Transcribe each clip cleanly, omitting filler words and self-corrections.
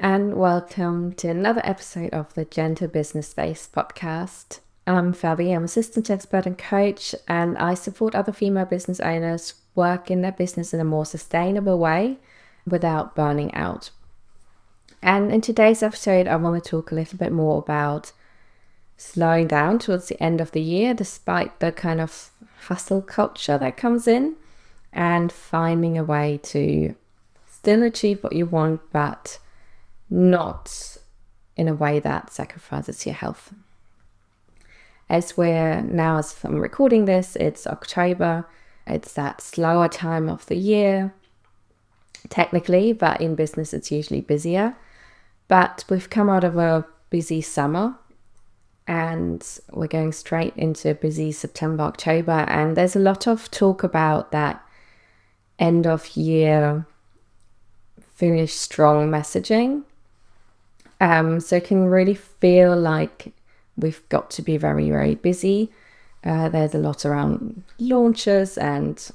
and welcome to another episode of the Gentle Business Space podcast. I'm Fabi, I'm assistant expert and coach, and I support other female business owners work in their business in a more sustainable way without burning out. And in today's episode, I want to talk a little bit more about slowing down towards the end of the year, despite the kind of hustle culture that comes in, and finding a way to still achieve what you want, but not in a way that sacrifices your health. As I'm recording this, it's October. It's that slower time of the year, technically, but in business it's usually busier. But we've come out of a busy summer and we're going straight into a busy September, October. And there's a lot of talk about that end of year finish strong messaging. So it can really feel like we've got to be very, very busy. There's a lot around launches and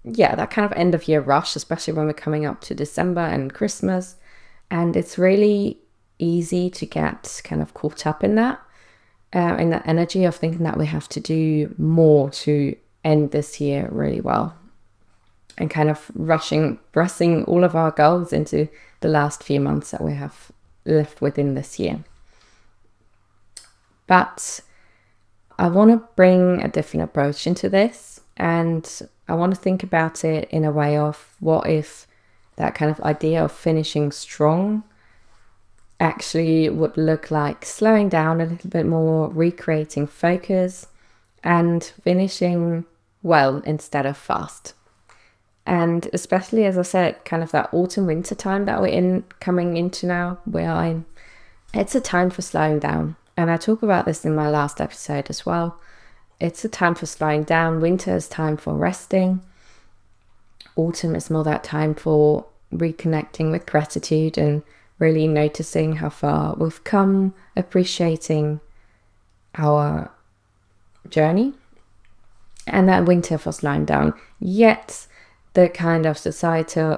that kind of end of year rush, especially when we're coming up to December and Christmas. And it's really easy to get kind of caught up in that energy of thinking that we have to do more to end this year really well. And kind of pressing all of our goals into the last few months that we have left within this year. But I want to bring a different approach into this, and I want to think about it in a way of what if that kind of idea of finishing strong actually would look like slowing down a little bit more, recreating focus, and finishing well instead of fast. And especially, as I said, kind of that autumn winter time that we're coming into now, it's a time for slowing down. And I talk about this in my last episode as well. It's a time for slowing down. Winter is time for resting. Autumn is more that time for reconnecting with gratitude and really noticing how far we've come, appreciating our journey. And that winter for slowing down. Yet the kind of society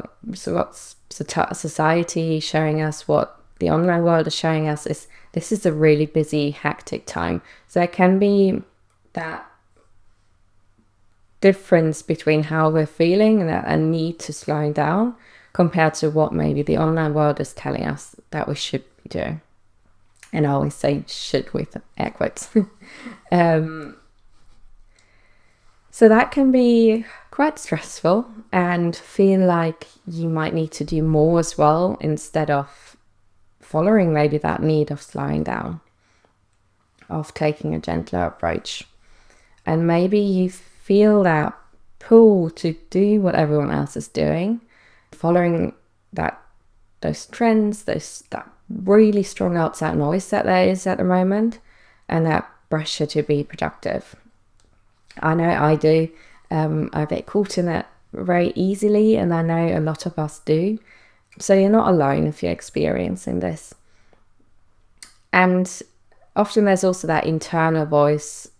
showing us, what the online world is showing us, is this is a really busy, hectic time. So there can be that difference between how we're feeling and a need to slow down compared to what maybe the online world is telling us that we should be doing. And I always say should with air quotes. So that can be quite stressful and feel like you might need to do more as well instead of following maybe that need of slowing down, of taking a gentler approach. And maybe you feel that pull to do what everyone else is doing, following those trends, that really strong outside noise that there is at the moment, and that pressure to be productive. I know I do. I get caught in it very easily, and I know a lot of us do. So you're not alone if you're experiencing this. And often there's also that internal voice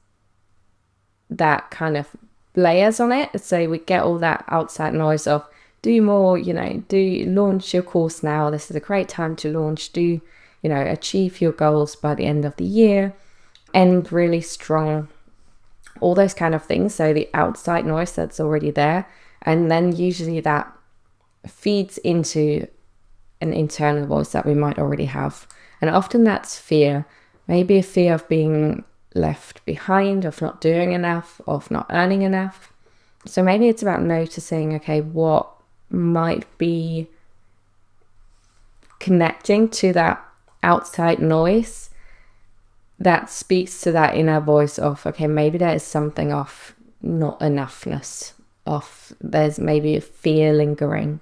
that kind of layers on it. So we get all that outside noise of do more, do launch your course now. This is a great time to launch. Do, achieve your goals by the end of the year. End really strong. All those kind of things. So the outside noise that's already there. And then usually that feeds into an internal voice that we might already have. And often that's fear. Maybe a fear of being left behind, of not doing enough, of not earning enough. So maybe it's about noticing, okay, what might be connecting to that outside noise that speaks to that inner voice of, okay, maybe there is something of not enoughness, of there's maybe a fear lingering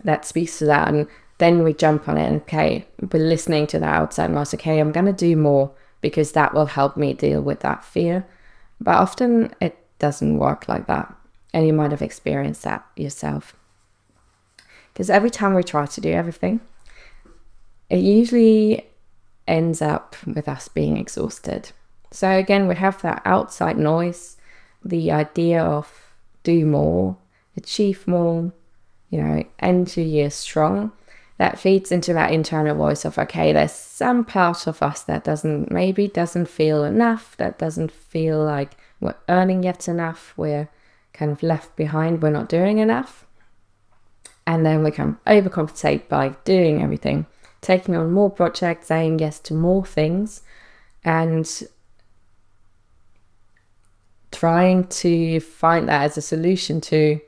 that speaks to that. And then we jump on it and, okay, we're listening to that outside noise. Okay, I'm going to do more because that will help me deal with that fear. But often it doesn't work like that. And you might have experienced that yourself. Because every time we try to do everything, it usually ends up with us being exhausted. So again, we have that outside noise, the idea of do more, achieve more, end your year strong. that feeds into that internal voice of, okay, there's some part of us that doesn't feel enough, that doesn't feel like we're earning yet enough, we're kind of left behind, we're not doing enough. And then we can overcompensate by doing everything, taking on more projects, saying yes to more things, and trying to find that as a solution to,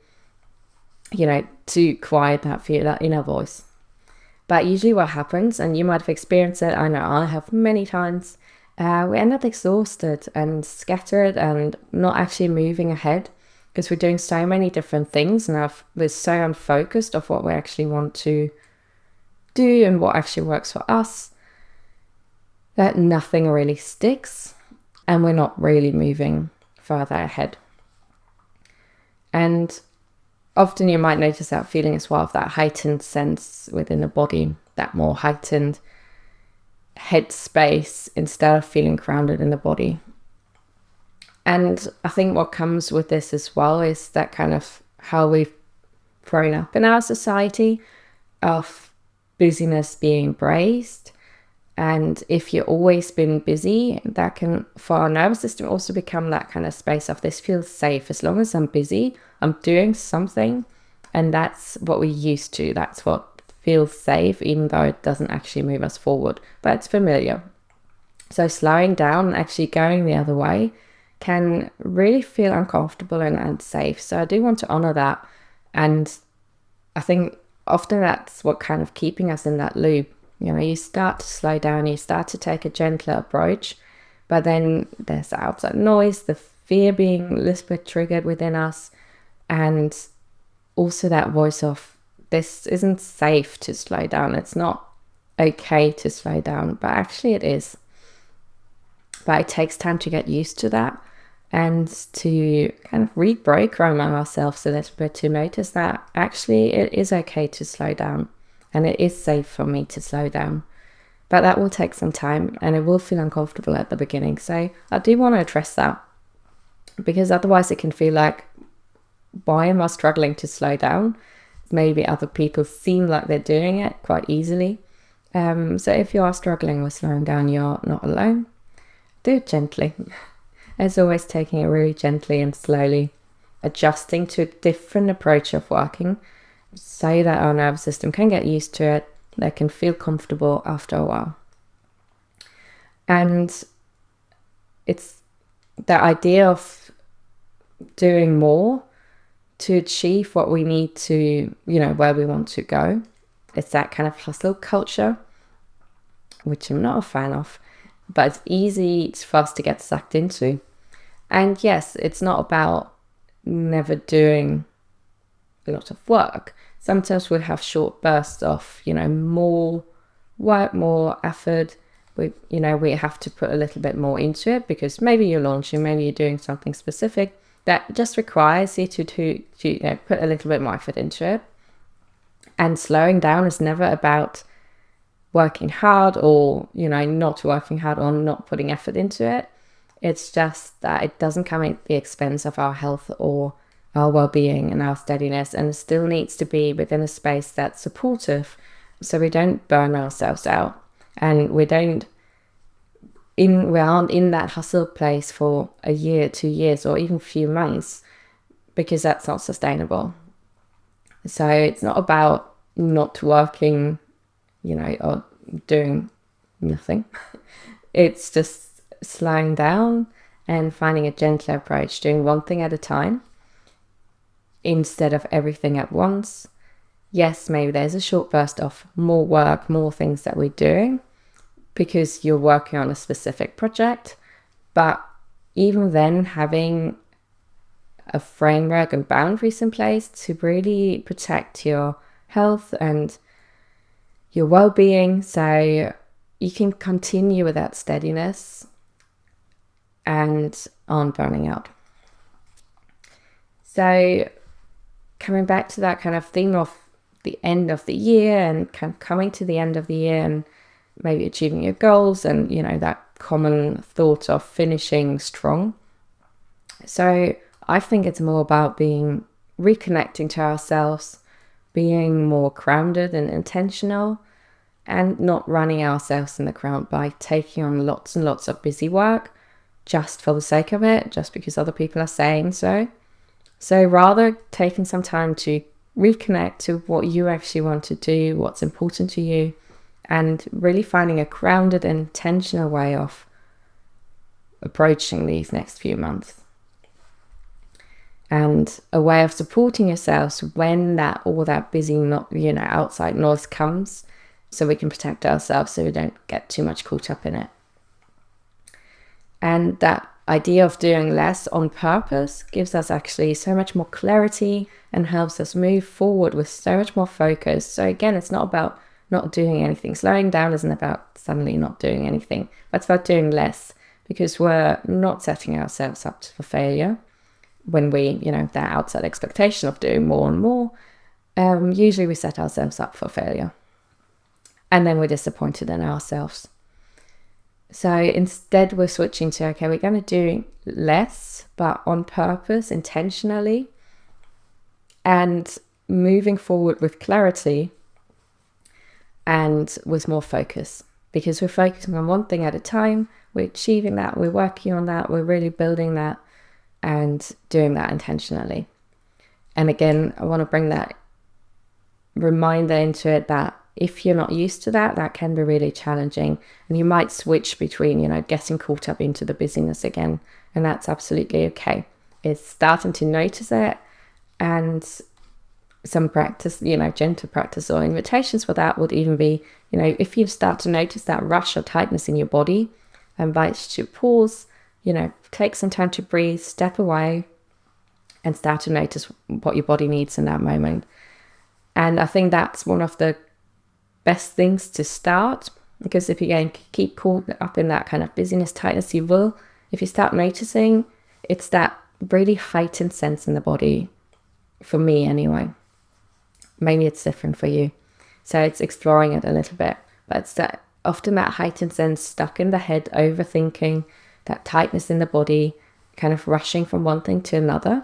to quiet that fear, that inner voice. But usually what happens, and you might have experienced it, I know I have many times, we end up exhausted and scattered and not actually moving ahead, because we're doing so many different things and we're so unfocused of what we actually want to do and what actually works for us, that nothing really sticks and we're not really moving further ahead. And often you might notice that feeling as well, of that heightened sense within the body, that more heightened head space instead of feeling grounded in the body. And I think what comes with this as well is that kind of how we've grown up in our society of busyness being praised. And if you've always been busy, that can, for our nervous system, also become that kind of space of, this feels safe. As long as I'm busy, I'm doing something. And that's what we're used to. That's what feels safe, even though it doesn't actually move us forward. But it's familiar. So slowing down and actually going the other way can really feel uncomfortable and unsafe. So I do want to honor that. And I think often that's what kind of keeping us in that loop. You start to slow down, you start to take a gentler approach, but then there's the outside noise, the fear being a little bit triggered within us, and also that voice of, this isn't safe to slow down. It's not okay to slow down, but actually it is. But it takes time to get used to that and to kind of reprogram ourselves a little bit to notice that actually it is okay to slow down and it is safe for me to slow down. But that will take some time and it will feel uncomfortable at the beginning. So I do want to address that, because otherwise it can feel like, why am I struggling to slow down? Maybe other people seem like they're doing it quite easily. So if you are struggling with slowing down, you're not alone. Do it gently. As always, taking it really gently and slowly, adjusting to a different approach of working so that our nervous system can get used to it, they can feel comfortable after a while. And it's the idea of doing more to achieve what we need to, where we want to go. It's that kind of hustle culture, which I'm not a fan of, but it's easy for us to get sucked into. And yes, it's not about never doing a lot of work. Sometimes we'll have short bursts of, more work, more effort. We have to put a little bit more into it, because maybe you're launching, maybe you're doing something specific that just requires you to put a little bit more effort into it. And slowing down is never about working hard or, not working hard or not putting effort into it. It's just that it doesn't come at the expense of our health or our well-being and our steadiness, and it still needs to be within a space that's supportive, so we don't burn ourselves out and we aren't in that hustle place for a year, 2 years, or even a few months, because that's not sustainable. So it's not about not working, or doing nothing. It's just slowing down and finding a gentler approach, doing one thing at a time instead of everything at once. Yes, maybe there's a short burst of more work, more things that we're doing because you're working on a specific project. But even then, having a framework and boundaries in place to really protect your health and your well-being, so you can continue with that steadiness and aren't burning out. So coming back to that kind of theme of the end of the year and kind of coming to the end of the year and maybe achieving your goals, and that common thought of finishing strong. So I think it's more about reconnecting to ourselves, being more grounded and intentional, and not running ourselves in the ground by taking on lots and lots of busy work just for the sake of it, just because other people are saying so. So rather taking some time to reconnect to what you actually want to do, what's important to you, and really finding a grounded and intentional way of approaching these next few months. And a way of supporting yourselves when all that busy, outside noise comes, so we can protect ourselves so we don't get too much caught up in it. And that idea of doing less on purpose gives us actually so much more clarity and helps us move forward with so much more focus. So again, it's not about not doing anything. Slowing down isn't about suddenly not doing anything, but it's about doing less, because we're not setting ourselves up for failure when we, that outside expectation of doing more and more. Usually we set ourselves up for failure, and then we're disappointed in ourselves. So instead we're switching to, okay, we're going to do less, but on purpose, intentionally, and moving forward with clarity and with more focus, because we're focusing on one thing at a time. We're achieving that, we're working on that, we're really building that and doing that intentionally. And again, I want to bring that reminder into it that if you're not used to that, that can be really challenging. And you might switch between, getting caught up into the busyness again. And that's absolutely okay. It's starting to notice it, and some practice, gentle practice or invitations for that would even be, if you start to notice that rush or tightness in your body, I invite you to pause, take some time to breathe, step away, and start to notice what your body needs in that moment. And I think that's one of the best things to start, because if you keep caught up in that kind of busyness, tightness, you will. If you start noticing, it's that really heightened sense in the body, for me anyway. Maybe it's different for you. So it's exploring it a little bit. But it's often that heightened sense stuck in the head, overthinking, that tightness in the body, kind of rushing from one thing to another.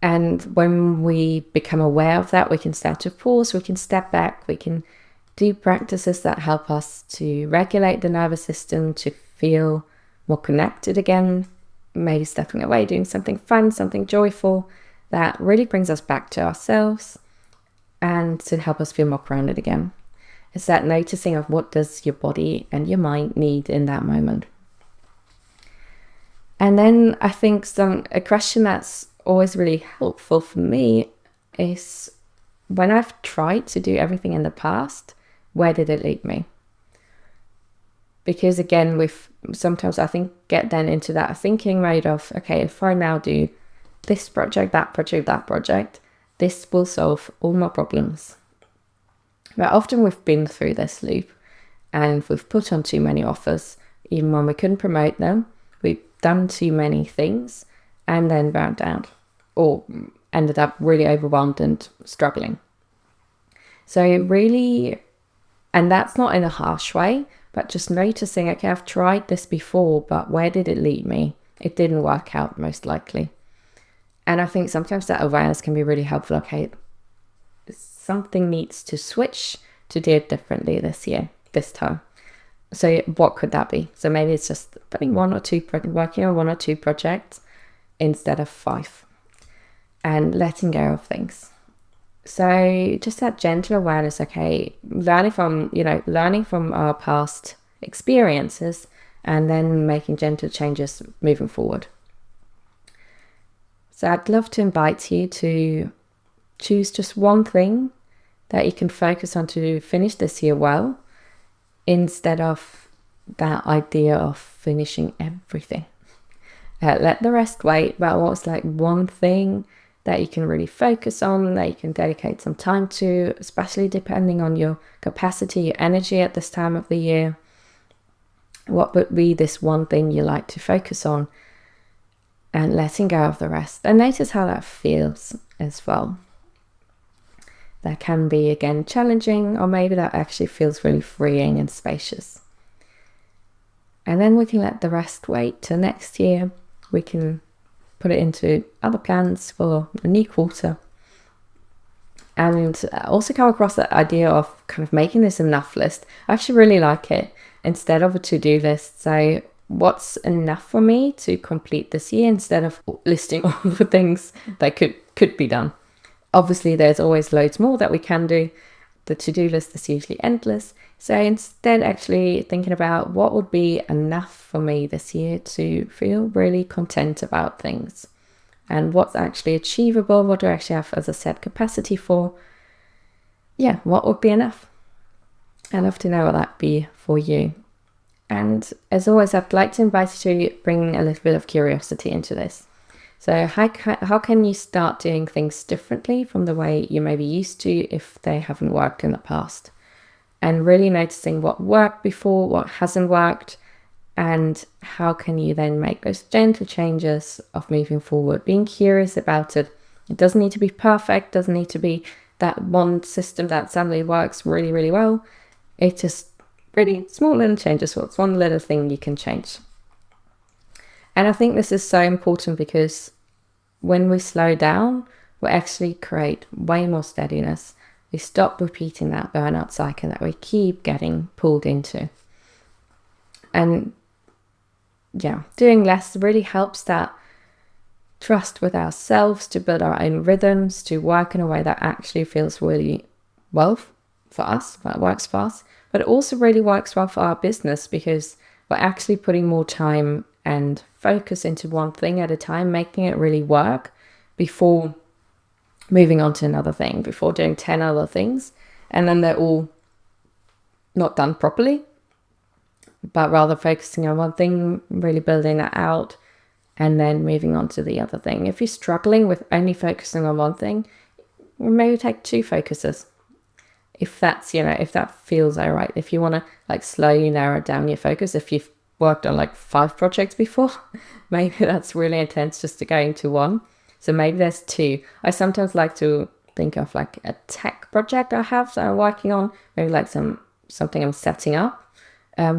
And when we become aware of that, we can start to pause, we can step back, we can do practices that help us to regulate the nervous system, to feel more connected again, maybe stepping away, doing something fun, something joyful that really brings us back to ourselves and to help us feel more grounded again. It's that noticing of what does your body and your mind need in that moment. And then I think a question that's always really helpful for me is, when I've tried to do everything in the past, where did it lead me? Because again, sometimes I think get then into that thinking mode of, okay, if I now do this project, that project, this will solve all my problems. But often we've been through this loop and we've put on too many offers, even when we couldn't promote them. We've done too many things and then burned out, or ended up really overwhelmed and struggling. So really, and that's not in a harsh way, but just noticing, okay, I've tried this before, but where did it lead me? It didn't work out, most likely. And I think sometimes that awareness can be really helpful. Okay, something needs to switch to do it differently this time. So what could that be? So maybe it's just working on 1 or 2 projects instead of 5, and letting go of things. So just that gentle awareness, okay, learning from our past experiences and then making gentle changes moving forward. So I'd love to invite you to choose just one thing that you can focus on to finish this year well, instead of that idea of finishing everything. Let the rest wait, but what's like one thing that you can really focus on, that you can dedicate some time to, especially depending on your capacity, your energy at this time of the year. What would be this one thing you like to focus on, and letting go of the rest. And notice how that feels as well. That can be, again, challenging, or maybe that actually feels really freeing and spacious. And then we can let the rest wait till next year. We can put it into other plans for a new quarter. And also come across that idea of kind of making this enough list. I actually really like it instead of a to-do list. So what's enough for me to complete this year instead of listing all the things that could be done. Obviously, there's always loads more that we can do. The to-do list is usually endless. So instead, actually thinking about what would be enough for me this year to feel really content about things. And what's actually achievable, what do I actually have, as I said, capacity for? Yeah, what would be enough? I'd love to know what that'd be for you. And as always, I'd like to invite you to bring a little bit of curiosity into this. So how can you start doing things differently from the way you may be used to if they haven't worked in the past? And really noticing what worked before, what hasn't worked, and how can you then make those gentle changes of moving forward, being curious about it. It doesn't need to be perfect, doesn't need to be that one system that suddenly works really, really well. It's just really small little changes. So it's one little thing you can change. And I think this is so important because when we slow down, we actually create way more steadiness. We stop repeating that burnout cycle that we keep getting pulled into. And yeah, doing less really helps that trust with ourselves, to build our own rhythms, to work in a way that actually feels really well for us, that works for us. But it also really works well for our business because we're actually putting more time and focus into one thing at a time, making it really work before moving on to another thing, before doing 10 other things. And then they're all not done properly, but rather focusing on one thing, really building that out, and then moving on to the other thing. If you're struggling with only focusing on one thing, maybe take 2 focuses. If that's, if that feels all right. If you want to like slowly narrow down your focus, if you've worked on like 5 projects before, maybe that's really intense just to go into one. So maybe there's 2. I sometimes like to think of like a tech project I have that I'm working on, maybe like something I'm setting up.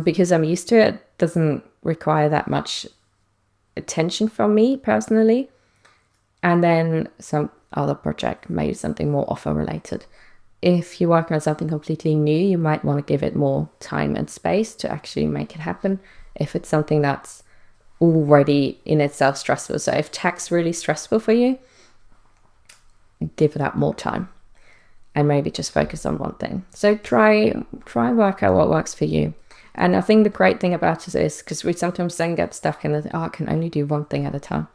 Because I'm used to it, doesn't require that much attention from me personally. And then some other project, maybe something more offer related. If you're working on something completely new, you might want to give it more time and space to actually make it happen. If it's something that's already in itself stressful. So if tech's really stressful for you, give that more time and maybe just focus on one thing. So try work out what works for you. And I think the great thing about it is, because we sometimes then get stuck in I can only do one thing at a time.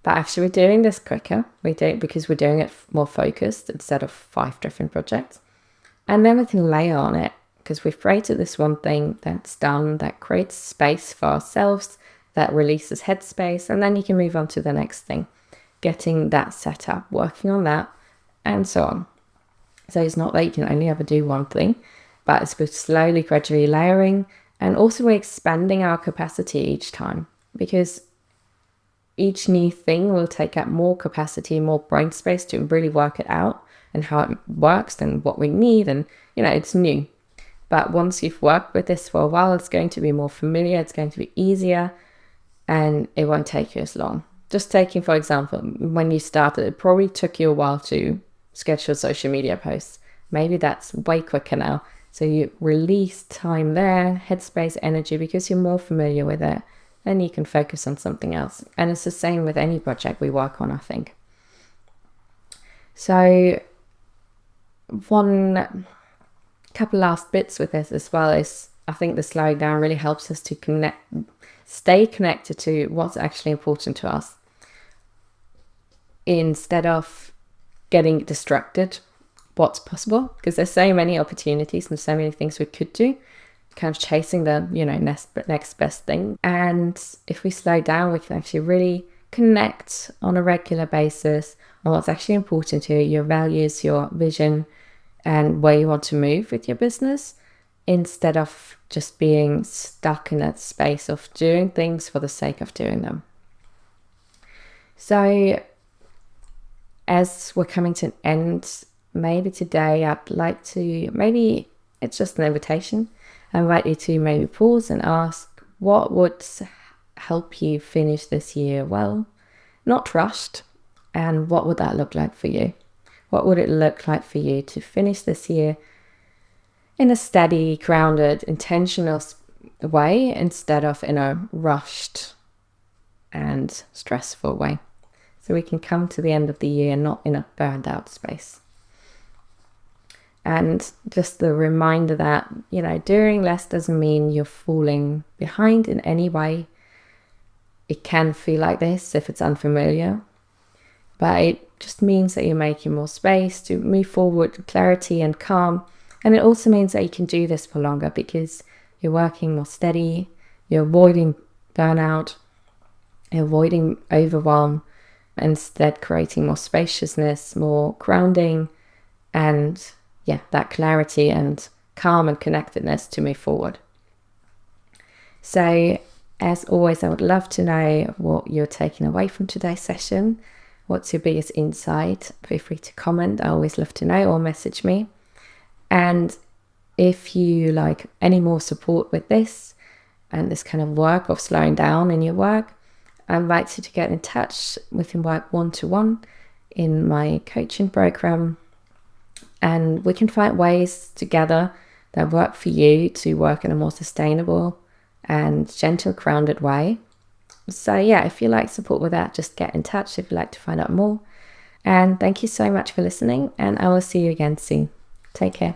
But actually we're doing this quicker. We do it because we're doing it more focused instead of 5 different projects. And then we can layer on it because we've created this one thing that's done, that creates space for ourselves, that releases headspace. And then you can move on to the next thing, getting that set up, working on that, and so on. So it's not that you can only ever do one thing, but it's we're slowly, gradually layering, and also we're expanding our capacity each time because each new thing will take up more capacity, more brain space to really work it out and how it works and what we need. And, it's new. But once you've worked with this for a while, it's going to be more familiar, it's going to be easier, and it won't take you as long. Just taking, for example, when you started, it probably took you a while to schedule social media posts. Maybe that's way quicker now. So you release time there, headspace, energy, because you're more familiar with it. Then you can focus on something else. And it's the same with any project we work on, I think. So one couple last bits with this as well is, I think the slowing down really helps us to stay connected to what's actually important to us instead of getting distracted what's possible, because there's so many opportunities and so many things we could do, kind of chasing the next best thing. And if we slow down, we can actually really connect on a regular basis on what's actually important to you, your values, your vision, and where you want to move with your business, instead of just being stuck in that space of doing things for the sake of doing them. So as we're coming to an end, maybe today I'd like to, maybe it's just an invitation. I invite you to maybe pause and ask, what would help you finish this year well, not rushed, and what would that look like for you? What would it look like for you to finish this year in a steady, grounded, intentional way instead of in a rushed and stressful way? So we can come to the end of the year not in a burned out space. And just the reminder that, doing less doesn't mean you're falling behind in any way. It can feel like this if it's unfamiliar, but it just means that you're making more space to move forward with clarity and calm. And it also means that you can do this for longer because you're working more steady, you're avoiding burnout, you're avoiding overwhelm, instead creating more spaciousness, more grounding, and that clarity and calm and connectedness to move forward. So, as always, I would love to know what you're taking away from today's session. What's your biggest insight? Feel free to comment. I always love to know, or message me. And if you like any more support with this and this kind of work of slowing down in your work, I invite you to get in touch. We can work one-to-one in my coaching program, and we can find ways together that work for you to work in a more sustainable and gentle, grounded way. So if you like support with that, just get in touch if you'd like to find out more. And thank you so much for listening, and I will see you again soon. Take care.